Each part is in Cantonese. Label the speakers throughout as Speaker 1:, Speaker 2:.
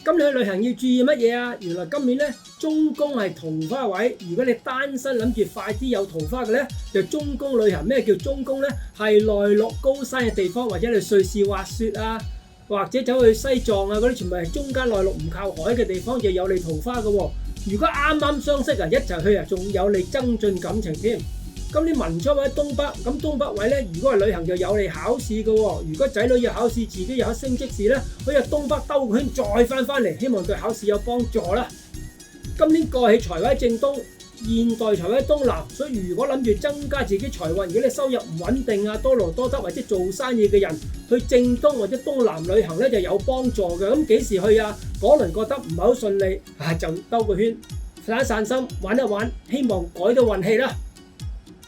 Speaker 1: 咁你去旅行要注意乜嘢啊？原來今年咧中宮係桃花位，如果你單身諗住快啲有桃花嘅咧，就中宮旅行。咩叫中宮咧？係內陸高山嘅地方，或者你瑞士滑雪啊，或者走去西藏啊嗰啲，全部係中間內陸唔靠海嘅地方，就有利桃花嘅喎。如果啱啱相識啊，一齊去啊，仲有利增進感情添。咁你文昌位喺東北，咁東北位咧，如果係旅行就有利考試嘅喎。如果仔女要考試，自己有升職試咧，可以喺東北兜個圈再翻嚟，希望對考試有幫助啦。今年過氣財位喺正東，現代財位喺東南，所以如果諗住增加自己財運，如果你收入唔穩定啊，多勞多得或者做生意嘅人，去正東或者東南旅行咧就有幫助嘅。咁幾時去啊？嗰輪覺得唔係好順利，就兜個圈散一散心，玩一玩，希望改到運氣啦。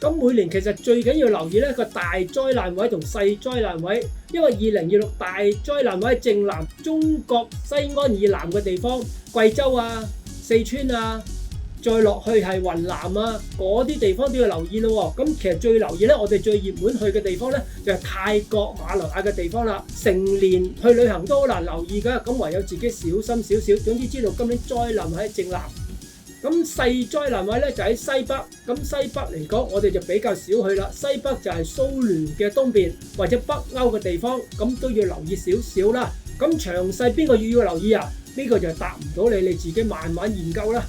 Speaker 1: 咁每年其實最緊要留意咧個大災難位同細災難位，因為2026大災難位喺正南，中國西安以南嘅地方，貴州啊、四川啊，再落去係雲南啊，嗰啲地方都要留意咯。咁其實最留意咧，我哋最熱門去嘅地方咧就係泰國、馬來亞嘅地方啦。成年去旅行都好難留意㗎，咁唯有自己小心少少。總之知道今年災難位喺正南。咁細災難位咧就喺西北，咁西北嚟講我哋就比較少去啦。西北就係蘇聯嘅東邊或者北歐嘅地方，咁都要留意少少啦。咁詳細邊個要留意啊？呢個就答唔到你，你自己慢慢研究啦。